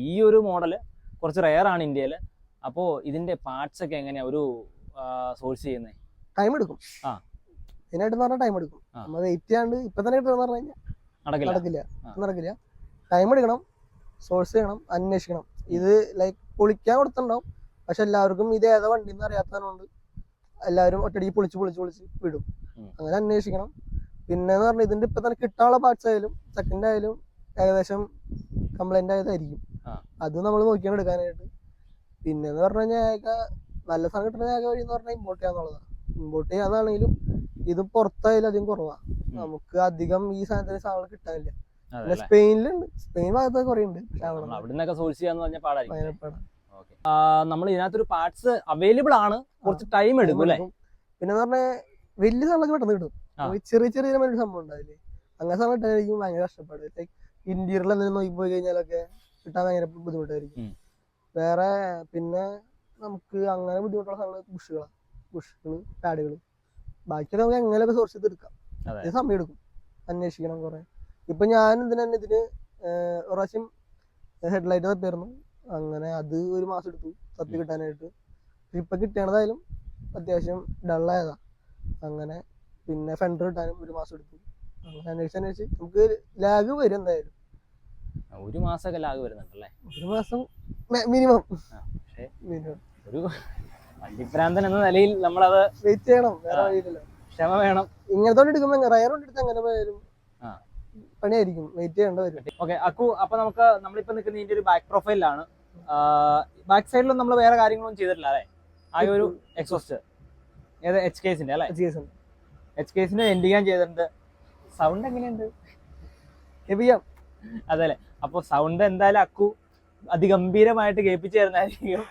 S1: ഈ ഒരു മോഡല് കുറച്ച് റെയർ ആണ് ഇന്ത്യയിൽ. അപ്പോൾ ഇതിന്റെ പാർട്സ് ഒക്കെ എങ്ങനെയാ ഒരു സോഴ്സ് ചെയ്യുന്നത്?
S3: ടൈം എടുക്കും. ഇതിനായിട്ട് പറഞ്ഞാൽ ടൈം എടുക്കും. നമ്മൾ വെയിറ്റ് ചെയ്യാണ്ട് ഇപ്പൊ തന്നെ കിട്ടുമെന്ന് പറഞ്ഞു കഴിഞ്ഞാൽ നടക്കില്ല. ടൈം എടുക്കണം, സോഴ്സ് ചെയ്യണം, അന്വേഷിക്കണം. ഇത് ലൈക്ക് പൊളിക്കാൻ കൊടുത്തിട്ടുണ്ടാവും, പക്ഷെ എല്ലാവർക്കും ഇത് ഏതാ വണ്ടി എന്ന് അറിയാത്തതുകൊണ്ട് എല്ലാവരും ഒറ്റയടിക്ക് പൊളിച്ച് വിടും. അങ്ങനെ അന്വേഷിക്കണം. പിന്നെന്ന് പറഞ്ഞാൽ ഇതിന്റെ ഇപ്പൊ തന്നെ കിട്ടാനുള്ള പാർട്സ് ആയാലും സെക്കൻഡ് ആയാലും ഏകദേശം കംപ്ലൈന്റ് ആയതായിരിക്കും. അത് നമ്മൾ നോക്കിയാണ് എടുക്കാനായിട്ട്. പിന്നെന്ന് പറഞ്ഞു കഴിഞ്ഞാൽ നല്ല സാധനം കിട്ടുന്ന ഏക വഴി എന്ന് പറഞ്ഞാൽ ഇമ്പോർട്ട് ചെയ്യാന്നുള്ളതാണ്. ഇമ്പോർട്ട് ചെയ്യാന്നാണെങ്കിലും ഇത് പുറത്തായാലും അധികം കുറവാണ്. നമുക്ക് അധികം ഈ സാധനത്തിന് സാധനങ്ങൾ കിട്ടാനില്ല. പിന്നെ സ്പെയിനിലുണ്ട്, സ്പെയിൻ ഭാഗത്തൊക്കെ കുറെ ഉണ്ട്.
S1: അവിടുന്നൊക്കെ സോഴ്സ് ചെയ്യാന്ന് പറഞ്ഞാൽ പാടായിരിക്കും. നമ്മൾ ഇതിനകത്തൊരു പാർട്സ് അവൈലബിൾ ആണ്, കുറച്ച് ടൈം എടുക്കും അല്ലേ?
S3: പിന്നെ പറഞ്ഞാൽ വലിയ സാധനങ്ങളൊക്കെ പെട്ടെന്ന് കിട്ടും. ചെറിയ സംഭവം ഉണ്ടാവില്ലേ, അങ്ങനെ സാധനം കിട്ടാനായിരിക്കും ഭയങ്കര കഷ്ടപ്പാട്. ലൈക്ക് ഇന്റീരിയറിൽ എന്തെങ്കിലും നോക്കി പോയി കഴിഞ്ഞാലൊക്കെ കിട്ടാൻ ഭയങ്കര ബുദ്ധിമുട്ടായിരിക്കും. വേറെ പിന്നെ നമുക്ക് അങ്ങനെ ബുദ്ധിമുട്ടുള്ള സാധനങ്ങൾ ബുഷുകള് പാഡുകള്, ബാക്കിയൊക്കെ നമുക്ക് എങ്ങനെയൊക്കെ സോഴ്സ് ചെയ്ത് എടുക്കാം. ഇത് സമയം എടുക്കും, അന്വേഷിക്കണം കുറെ. ഇപ്പൊ ഞാൻ ഇതിന് ഒരു പ്രാവശ്യം ഹെഡ്ലൈറ്റ് തപ്പിയായിരുന്നു. അങ്ങനെ അത് 1 മാസം എടുത്തു തപ്പി കിട്ടാനായിട്ട്. ഇപ്പൊ കിട്ടിയാണതായാലും അത്യാവശ്യം ഡള്ളായതാ. അങ്ങനെ പിന്നെ ഫെൻഡർ കിട്ടാനും 1 മാസം എടുത്തു. അങ്ങനെ അന്വേഷിച്ച് നമുക്ക് ലാഗ് വരും എന്തായാലും.
S1: 1 മാസമൊക്കെ ലാഗ് വരുന്നുണ്ടല്ലേ?
S3: 1 മാസം മിനിമം.
S1: പക്ഷേ ഒരു വണ്ടിപ്രാന്തൻ എന്ന നിലയിൽ നമ്മളത്
S3: വെയിറ്റ് ചെയ്യണം, വേറെ വഴിയില്ലല്ലോ.
S1: ക്ഷമ വേണം.
S3: ഇങ്ങനത്തെ എടുക്കുമ്പോ റയർ കൊണ്ട് എടുത്ത് എങ്ങനെ പോയാലും പണിയായിരിക്കും, വെയിറ്റ് ചെയ്യേണ്ട വരും.
S1: ഓക്കെ അക്കു, അപ്പൊ നമ്മളിപ്പോ നിൽക്കുന്ന ഇതിന്റെ ഒരു ബാക്ക് പ്രൊഫൈലാണ്. ബാക്ക് സൈഡിലും നമ്മൾ വേറെ കാര്യങ്ങളൊന്നും ചെയ്തിട്ടില്ല അല്ലേ? ആ ഒരു എക്സോസ്റ്റ് ഏത് HKSന്റെ അല്ലേ? HKSന്റെ എൻഡിങ് ചെയ്തിട്ടുണ്ട്. സൗണ്ട് എങ്ങനെയുണ്ട്? അതെ. അപ്പൊ സൗണ്ട് എന്തായാലും അക്കു അതിഗംഭീരമായിട്ട് കേൾപ്പിച്ചു തരുന്നതായിരിക്കും.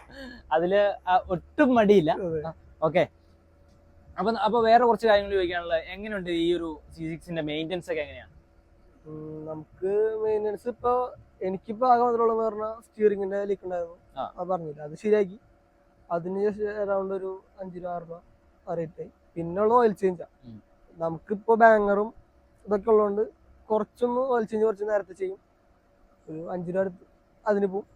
S1: അതില് ഒട്ടും മടിയില്ല. ഓക്കെ, അപ്പൊ വേറെ കുറച്ച് കാര്യങ്ങൾ ചോദിക്കാനുള്ളത്, എങ്ങനെയുണ്ട് ഈ ഒരു C6ന്റെ മെയിൻ്റെനൻസ് ഒക്കെ എങ്ങനെയാണ്?
S3: നമുക്ക് മെയിൻ്റെനൻസ് ഇപ്പൊ എനിക്കിപ്പോ ആകെ മുതലുള്ളതെന്ന് പറഞ്ഞാൽ സ്റ്റിയറിംഗിന്റെ ലീക്ക് ഉണ്ടായിരുന്നു, അത് പറഞ്ഞില്ല, അത് ശരിയാക്കി. അതിന് അറൗണ്ട് ഒരു 5-6 രൂപ റേറ്റ് ആയി. പിന്നെ ഉള്ള ഓയിൽ ചേഞ്ചാ. നമുക്കിപ്പോ ബാങ്ങറും ഇതൊക്കെ ഉള്ളതുകൊണ്ട് കുറച്ചൊന്ന് ഓയിൽ ചേഞ്ച് കുറച്ച് നേരത്തെ ചെയ്യും. ഒരു 5 രൂപ അടുത്ത് അതിന് പോവും.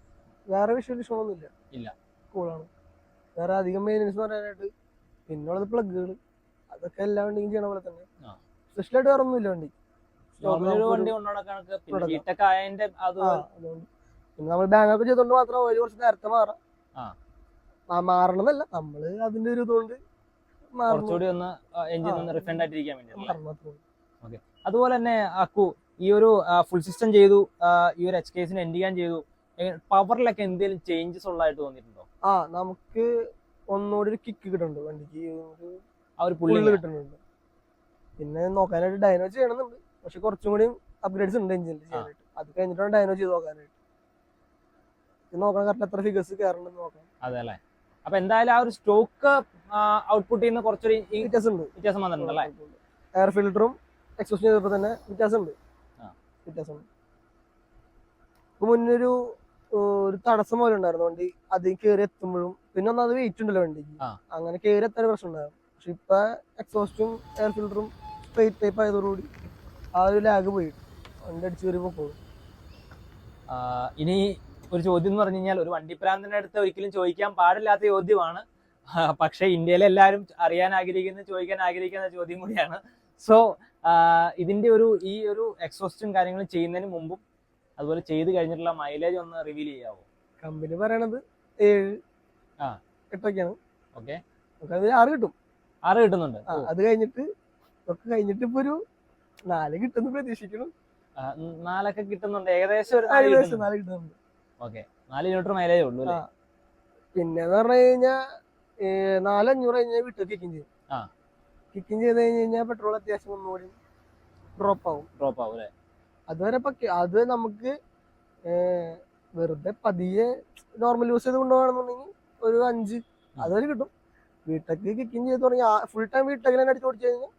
S3: വേറെ വിഷയമൊന്നുമില്ല,
S1: ഇല്ല,
S3: കൂളാണ്. വേറെ അധികം മെയിൻ്റെനൻസ് പറയാനായിട്ട്. പിന്നെ ഉള്ളത് പ്ലഗുകൾ, അതൊക്കെ എല്ലാ വണ്ടിയും ചെയ്യണ പോലെ തന്നെ. സ്പെഷ്യലായിട്ട് വേറെ ഒന്നുമില്ല വണ്ടി. പിന്നെ നമ്മൾ ബാങ്ങൊക്കെ ചെയ്തോണ്ട് മാത്രം ഓയിൽ കുറച്ച് നേരത്തെ മാറാം. മാറണമെന്നല്ല, നമ്മള് അതിന്റെ ഒരു ഇതുകൊണ്ട്
S1: അതുപോലെ തന്നെ അക്കു ഈ ഒരു ഫുൾ സിസ്റ്റം ചെയ്തു, ഈ ഒരു HKSന് എൻഡിങ് ചെയ്തു. പവറിലൊക്കെ എന്തെങ്കിലും ചേഞ്ചസ് ഉള്ളതായിട്ട് തോന്നിയിട്ടുണ്ടോ?
S3: നമുക്ക് ഒന്നുകൂടി ഒരു കിക്ക് കിട്ടുന്നുണ്ട് വണ്ടിക്ക്,
S1: ആ ഒരു പുള്ളി
S3: കിട്ടുന്നുണ്ട്. പിന്നെ നോക്കാനായിട്ട് ഡൈനോ ചെയ്യണമെന്നുണ്ട്, പക്ഷെ കുറച്ചും കൂടി അപ്ഗ്രേഡ്സ് ഉണ്ട് എഞ്ചിനിൽ ചെയ്യാനായിട്ട്. അത് കഴിഞ്ഞിട്ടാണ് ഡൈനോ ചെയ്ത് നോക്കാനായിട്ട്. നോക്കണം കറക്റ്റ് എത്ര ഫിഗേഴ്സ് കയറുന്നുണ്ടെന്ന് നോക്കാം.
S1: അതെ അല്ലേ? അപ്പൊ എന്തായാലും ആ ഒരു സ്റ്റോക്ക് ഔട്ട്പുട്ടിൽ നിന്ന് കുറച്ചൊരു വ്യത്യാസം വന്നിട്ടുണ്ടല്ലേ?
S3: എയർ ഫിൽറ്ററും എക്സോസ്റ്റ് ചെയ്തപ്പോ തന്നെ വ്യത്യാസമുണ്ട്. മുന്നൊരു തടസ്സം പോലെ ഉണ്ടായിരുന്നു വണ്ടി, അതിൽ കയറി എത്തുമ്പോഴും. പിന്നെ ഒന്നത് വെയിറ്റ് ഉണ്ടല്ലോ വണ്ടിക്ക്, അങ്ങനെ കയറി എത്താൻ പ്രശ്നം ഉണ്ടായിരുന്നു. പക്ഷെ ഇപ്പൊ എക്സോസ്റ്റും എയർ ഫിൽറ്ററും സ്ട്രെയിറ്റ് ടൈപ്പ് ആയതോടുകൂടി ആ ഒരു ലാഗ് പോയി വണ്ടി അടിച്ചു കയറി പോകും.
S1: ഇനി ഒരു ചോദ്യം എന്ന് പറഞ്ഞു കഴിഞ്ഞാൽ, ഒരു വണ്ടിപ്രാന്തന്റെ അടുത്ത് ഒരിക്കലും ചോദിക്കാൻ പാടില്ലാത്ത ചോദ്യമാണ്. പക്ഷെ ഇന്ത്യയിലെ എല്ലാവരും അറിയാൻ ചോദിക്കാൻ ആഗ്രഹിക്കുന്ന ചോദ്യം കൂടിയാണ്. സോ ഇതിന്റെ ഈ ഒരു എക്സോസ്റ്റും കാര്യങ്ങളും ചെയ്യുന്നതിന് മുമ്പും അതുപോലെ ചെയ്ത് കഴിഞ്ഞിട്ടുള്ള മൈലേജ് ഒന്ന് റിവീൽ ചെയ്യാവോ?
S3: കമ്പനി പറയണത് 7-8
S1: ഓക്കെ,
S3: 6 കിട്ടും.
S1: 6 കിട്ടുന്നുണ്ട്.
S3: അത് കഴിഞ്ഞിട്ട് ഇപ്പൊ ഒരു 4 കിട്ടുന്നു പ്രതീക്ഷിക്കണം.
S1: 4 ഒക്കെ കിട്ടുന്നുണ്ട്, ഏകദേശം ഒരു
S3: 4 കിട്ടുന്നുണ്ട്.
S1: ഓക്കെ, 4 കിലോമീറ്റർ മൈലേജ് ഉള്ളൂ അല്ലേ?
S3: പിന്നെ പറഞ്ഞു കഴിഞ്ഞാൽ 4,500 കഴിഞ്ഞാൽ വിട്ട് കിക്കിങ് ചെയ്യും. കിക്കിങ് ചെയ്ത് കഴിഞ്ഞാൽ പെട്രോൾ അത്യാവശ്യം ഒന്നുകൂടി ഡ്രോപ്പ് ആവും അല്ലേ? അതുവരെ അത് നമുക്ക് വെറുതെ പതിയെ നോർമൽ യൂസ് ചെയ്ത് കൊണ്ടുപോകണമെന്നുണ്ടെങ്കിൽ ഒരു 5 അതുവരെ കിട്ടും. വീട്ടക്ക് കിക്കിങ് ചെയ്ത് തുടങ്ങി ഫുൾ ടൈം വീട്ടക്കിനെ അടിച്ച് ഓടിച്ചു കഴിഞ്ഞാൽ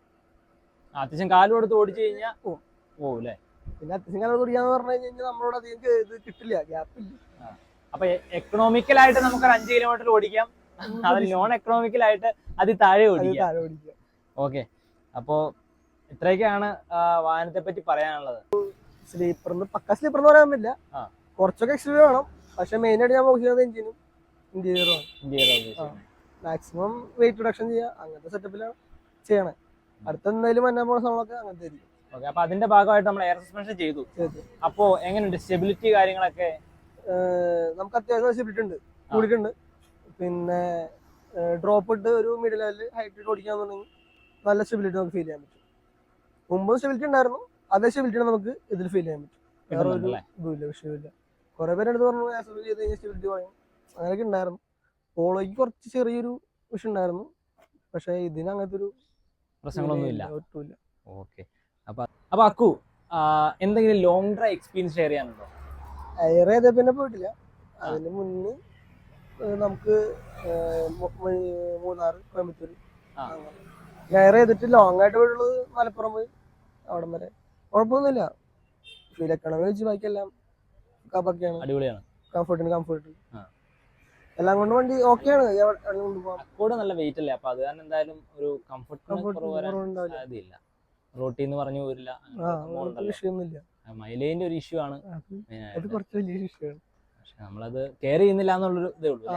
S1: അത്യാവശ്യം കാലും കൊടുത്ത് ഓടിച്ചു കഴിഞ്ഞാൽ പോവും അല്ലേ?
S3: പിന്നെ അത്യാവശ്യം കാലം ഓടിക്കാന്ന് പറഞ്ഞു കഴിഞ്ഞാൽ നമ്മളോട് അധികം ഇത് കിട്ടില്ല, ഗ്യാപ്പില്ല.
S1: അപ്പൊ എക്കണോമിക്കലായിട്ട് നമുക്കൊരു 5 കിലോമീറ്റർ ഓടിക്കാം, അത് നോൺ എക്കണോമിക്കലായിട്ട് അതിൽ താഴെ ഓടിക്കാം. ഓക്കെ, അപ്പോ ഇത്രയൊക്കെയാണ് വാഹനത്തെ പറ്റി പറയാനുള്ളത്.
S3: പക്ക സ്ലീപ്പർ എന്ന് പറയാൻ പറ്റില്ല, കുറച്ചൊക്കെ എക്സ്പീരിയൻസ് വേണം. പക്ഷെ മെയിൻ ആയിട്ട് ഞാൻ ഫോക്കസ് ചെയ്യുന്നത് എഞ്ചിനും ഇന്റീരിയറും. മാക്സിമം വെയിറ്റ് റിഡക്ഷൻ ചെയ്യുക, അങ്ങനത്തെ സെറ്റപ്പിലാണ് ചെയ്യണേ. അടുത്ത എന്തായാലും വന്നാൻ പോകുന്ന സമയമൊക്കെ അങ്ങനത്തെ ആയിരിക്കും.
S1: അപ്പൊ അതിന്റെ ഭാഗമായിട്ട് നമ്മൾ എയർ സസ്പെൻഷൻ ചെയ്തു. അപ്പോ എങ്ങനെയുണ്ട് സ്റ്റെബിലിറ്റി കാര്യങ്ങളൊക്കെ?
S3: നമുക്ക് അത്യാവശ്യം സ്റ്റെബിലിറ്റി ഉണ്ട്, കൂടിയിട്ടുണ്ട്. പിന്നെ ഡ്രോപ്പ് ഇട്ട് ഒരു മിഡിൽ ലെവലിൽ ഹൈറ്റ് ഓടിക്കാന്നുണ്ടെങ്കിൽ നല്ല സ്റ്റെബിലിറ്റി നമുക്ക് ഫീൽ ചെയ്യാൻ പറ്റും. മുമ്പ് സ്റ്റെബിലിറ്റി ഉണ്ടായിരുന്നു, അതേ സ്റ്റെബിലിറ്റി നമുക്ക് ഇതിൽ ഫീൽ ചെയ്യാൻ പറ്റും. വേറെ ഒരു ഇതുമില്ല, വിഷയമില്ല. കുറെ പേരെടുത്ത് പറഞ്ഞു ചെയ്ത് കഴിഞ്ഞാൽ സ്റ്റെബിലിറ്റി കുറയും, അങ്ങനെയൊക്കെ ഉണ്ടായിരുന്നു. പോളോയ്ക്ക് കുറച്ച് ചെറിയൊരു വിഷയം ഉണ്ടായിരുന്നു, പക്ഷെ ഇതിന് അങ്ങനത്തെ ഒരു
S1: പ്രശ്നങ്ങളൊന്നുമില്ല.
S3: ഒട്ടുമില്ല.
S1: ഓക്കെ, അപ്പൊ അക്കു എന്തെങ്കിലും ലോങ് ഡ്രൈവ് എക്സ്പീരിയൻസ് ഷെയർ ചെയ്യാനുണ്ടോ?
S3: എയർ ചെയ്ത പിന്നെ പോയിട്ടില്ല. അതിന് മുന്നേ നമുക്ക് മൂന്നാർ, കോയമ്പത്തൂർ എയർ ചെയ്തിട്ട് ലോങ് ആയിട്ട് പോയിട്ടുള്ളത് മലപ്പുറം പോയി, അവിടം വരെ കുഴപ്പമൊന്നുമില്ല. ഫീൽ എക്കണോമി വെച്ച് ബാക്കിയെല്ലാം കപ്പൊക്കെയാണ്,
S1: അടിപൊളിയാണ്.
S3: കംഫർട്ട് എല്ലാം കൊണ്ട് വണ്ടി ഓക്കെയാണ്.
S1: അക്കോട് നല്ല വെയിറ്റ് അല്ലേ, അപ്പൊ അത് കാരണം എന്തായാലും ഒരു കംഫർട്ട് സാധ്യതയില്ല. റോട്ടിൽ നിന്ന് പറഞ്ഞു പോരില്ല,
S3: വിഷയമൊന്നുമില്ല.
S1: മൈലേജിന്റെ ഒരു ഇഷ്യൂ ആണ്,
S3: കുറച്ച് വലിയ ഇഷ്യൂ ആണ്.
S1: പക്ഷെ നമ്മളത് കെയർ ചെയ്യുന്നില്ല എന്നുള്ളൊരു ഇതേ ഉള്ളൂ.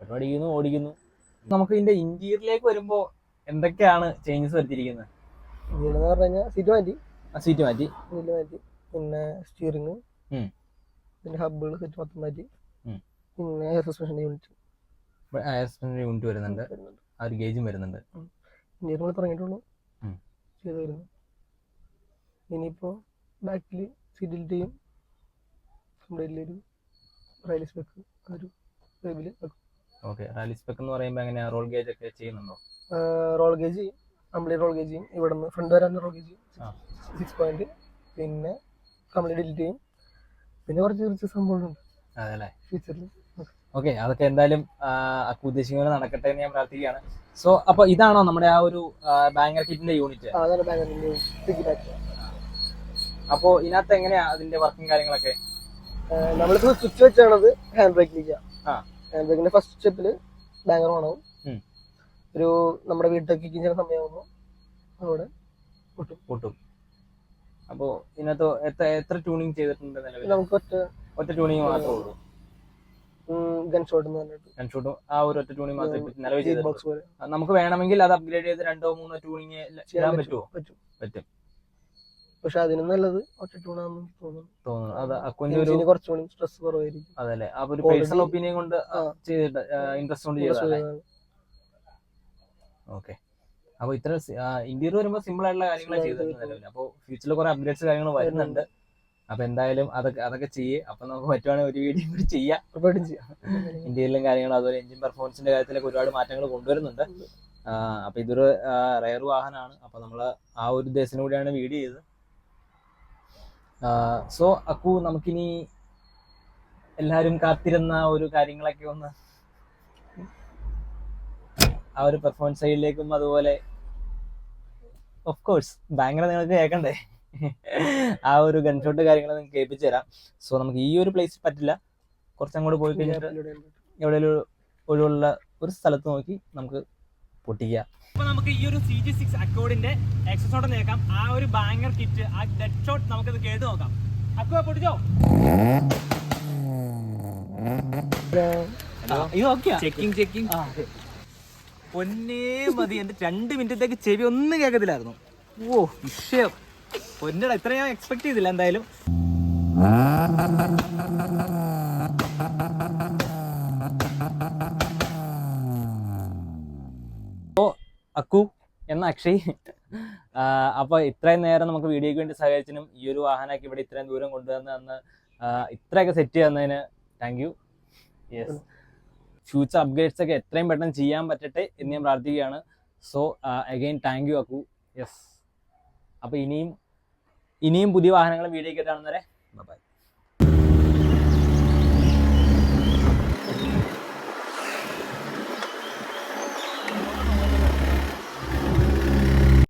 S1: പെട്രോൾ അടിക്കുന്നു, ഓടിക്കുന്നു, നമുക്ക് ഇതിന്റെ ഇന്റീരിയറിലേക്ക് വരുമ്പോൾ എന്തൊക്കെയാണ് ചേഞ്ചസ് വരുത്തിയിരിക്കുന്നത്?
S3: ഇതിലെന്ന് പറഞ്ഞു കഴിഞ്ഞാൽ സീറ്റ് മാറ്റി,
S1: സീറ്റ് മാറ്റി,
S3: പിന്നെ സ്റ്റിയറിംഗ്,
S1: ഉം.
S3: പിന്നെ ഹബ്ബുകൾ സെറ്റ് മൊത്തം മാറ്റി,
S1: ഉം.
S3: പിന്നെ എയർ സസ്പെൻഷൻ യൂണിറ്റ്
S1: യൂണിറ്റ് വരുന്നുണ്ട്, ആ ഒരു ഗേജും വരുന്നുണ്ട്.
S3: ഇന്ത്യയിൽ നമ്മൾ തുടങ്ങിയിട്ടുള്ളൂ
S1: ഉം.
S3: ചെയ്ത് വരുന്നു. ഇനിയിപ്പോൾ ബാക്കിൽ സീറ്റിലിൻ്റെയും ഒരു റൈൽ സ്പെക്ക് ഒരു വേബിൽ വെക്കും.
S1: ഓക്കെ, റാലി സ്പെക്ക് എന്ന് പറയുമ്പോൾ എങ്ങനെയാ, റോൾ ഗേജ് ഒക്കെ ചെയ്യുന്നുണ്ടോ?
S3: റോൾ ഗേജ് ചെയ്യും, കംപ്ലീറ്റ് റോൾ ഗേജ് ചെയ്യും. ഇവിടെ നിന്ന് ഫ്രണ്ട് വരാൻ റോൾ ഗേജ് ചെയ്യും, 6 പോയിന്റ്. പിന്നെ കംപ്ലീറ്റ് ഡിലീറ്റ് ചെയ്യും. പിന്നെ കുറച്ച് സംഭവങ്ങളുണ്ട്
S1: അതല്ലേ
S3: ഫ്യൂച്ചറിൽ.
S1: ഓക്കെ, അതൊക്കെ എന്തായാലും ഉദ്ദേശിക്കുന്നത് നടക്കട്ടെ എന്ന് ഞാൻ പ്രാർത്ഥിക്കുകയാണ്. സോ അപ്പൊ ഇതാണോ നമ്മുടെ ആ ഒരു ബാങ്കർ കിറ്റിന്റെ യൂണിറ്റ്?
S3: അതാണ് ബാങ്കിന്റെ ടിക്കറ്റ്.
S1: അപ്പോ ഇതിനകത്ത് എങ്ങനെയാ അതിന്റെ വർക്കിംഗ് കാര്യങ്ങളൊക്കെ?
S3: നമ്മളിപ്പോ സ്വിച്ച് വെച്ചാണത് ഹാൻഡ് ബ്രേക്കിലേക്ക്.
S1: ആ.
S3: ഹാൻഡ് ബ്രേക്കിന്റെ ഫസ്റ്റ് സ്റ്റെപ്പില് ബാങ്കർ ഓണാവും.
S1: ഉം.
S3: ഒരു നമ്മുടെ വീട്ടിലേക്ക് ചെയ്യുന്ന സമയമാകുമ്പോൾ അവിടെ
S1: പൊട്ടും. അപ്പോ ഇതിനകത്ത് എത്ര ട്യൂണിങ് ചെയ്തിട്ടുണ്ട് നിലവിൽ?
S3: നമുക്ക്
S1: ഒറ്റ ട്യൂണിങ് മാത്രമേ ഉള്ളൂ.
S3: ഗൺ ഷോട്ട്
S1: ഗൺഷൂട്ടും ആ ഒരു ഒറ്റ ട്യൂണിങ് മാത്രമേ നിലവിൽ
S3: ബോക്സ്
S1: ചെയ്തിട്ടുള്ളൂ.
S3: പോലെ
S1: നമുക്ക് വേണമെങ്കിൽ അത് അപ്ഗ്രേഡ് ചെയ്ത് 2-3 ട്യൂണിങ് ചെയ്യാൻ പറ്റുമോ? പറ്റും.
S3: പക്ഷെ അതിന് നല്ലത് ഒറ്റ ട്യൂണാന്ന്
S1: തോന്നുന്നു. അത് അക്കൗണ്ട് ഒരു
S3: കുറച്ചുകൂടി സ്ട്രെസ് കുറവായിരിക്കും.
S1: അതല്ലേ, ആ ഒരു പേഴ്സണൽ ഒപ്പീനിയൻ കൊണ്ട് ചെയ്തിട്ട് ഇൻട്രസ്റ്റ് കൊണ്ട് ചെയ്തതല്ലേ? ഓക്കെ, അപ്പൊ ഇത്ര ഇന്ത്യയിൽ വരുമ്പോൾ സിമ്പിൾ ആയിട്ടുള്ള കാര്യങ്ങളാണ് ചെയ്തിട്ടുണ്ട് നിലവിൽ. അപ്പോൾ ഫ്യൂച്ചറിൽ കുറെ അപ്ഡേറ്റ്സ് കാര്യങ്ങൾ വരുന്നുണ്ട്. അപ്പൊ എന്തായാലും അതൊക്കെ ചെയ്യേ. അപ്പൊ നമുക്ക് പറ്റുവാണെങ്കിൽ ഒരു വീഡിയോ കൂടി ചെയ്യാം. ഇന്ത്യയിലും കാര്യങ്ങളും അതുപോലെ എഞ്ചിൻ പെർഫോമൻസിന്റെ കാര്യത്തിലൊക്കെ ഒരുപാട് മാറ്റങ്ങൾ കൊണ്ടുവരുന്നുണ്ട്. അപ്പൊ ഇതൊരു റയർ വാഹനമാണ്. അപ്പൊ നമ്മള് ആ ഒരു ഉദ്ദേശത്തിന് കൂടിയാണ് വീഡിയോ ചെയ്തത്. സോ അക്കു, നമുക്കിനി എല്ലാരും കാത്തിരുന്ന ഒരു കാര്യങ്ങളൊക്കെ ഒന്ന് ആ ഒരു പെർഫോമൻസ് സൈഡിലേക്കും അതുപോലെ ഓഫ് കോഴ്സ് ഭയങ്കര നിങ്ങൾക്ക് കേൾക്കണ്ടേ ആ ഒരു ഗൺഷോട്ട് കാര്യങ്ങൾ നിങ്ങൾക്ക് കേൾപ്പിച്ചു തരാം. സോ നമുക്ക് ഈ ഒരു പ്ലേസിൽ പറ്റില്ല, കുറച്ചങ്ങോട്ട് പോയി കഴിഞ്ഞിട്ട് എവിടെയെങ്കിലും ഒഴിവുള്ള ഒരു സ്ഥലത്ത് നോക്കി നമുക്ക് പൊട്ടിക്കുക. അപ്പൊ നമുക്ക് ഈ ഒരു CG6 അക്കോർഡിന്റെ എക്സസോട്ട് നോക്കാം. ആ ഒരു ബാങ്കർ കിറ്റ്, ആ ഡെഡ് ഷോട്ട് നമുക്കത് കേട്ട് നോക്കാം. അക്കോ പൊട്ടിച്ചോ? ഇത് ഓക്കെയാ? ചെക്കിങ് പൊന്നേ മതി. എന്റെ 2 മിനിറ്റത്തേക്ക് ചെവി ഒന്നും കേൾക്കത്തില്ലായിരുന്നു. ഓ വിഷയം പൊന്നട, ഇത്ര ഞാൻ എക്സ്പെക്ട് ചെയ്തില്ല എന്തായാലും. അക്കു എന്ന അക്ഷയ്, അപ്പൊ ഇത്രയും നേരം നമുക്ക് വീഡിയോയ്ക്ക് വേണ്ടി സഹകരിച്ചതിനും ഈ ഒരു വാഹനമാക്കി ഇവിടെ ഇത്രയും ദൂരം കൊണ്ടുവന്ന് ഇത്രയൊക്കെ സെറ്റ് ചെയ്യുന്നതിന് thank you. Yes, future upgrades ഒക്കെ എത്രയും പെട്ടെന്ന് ചെയ്യാൻ പറ്റട്ടെ എന്ന് ഞാൻ പ്രാർത്ഥിക്കുകയാണ്. So again thank you Akku. Yes, അപ്പൊ ഇനിയും പുതിയ വാഹനങ്ങൾ വീഡിയോ ഒക്കെ കാണുന്നവരെ ബൈ.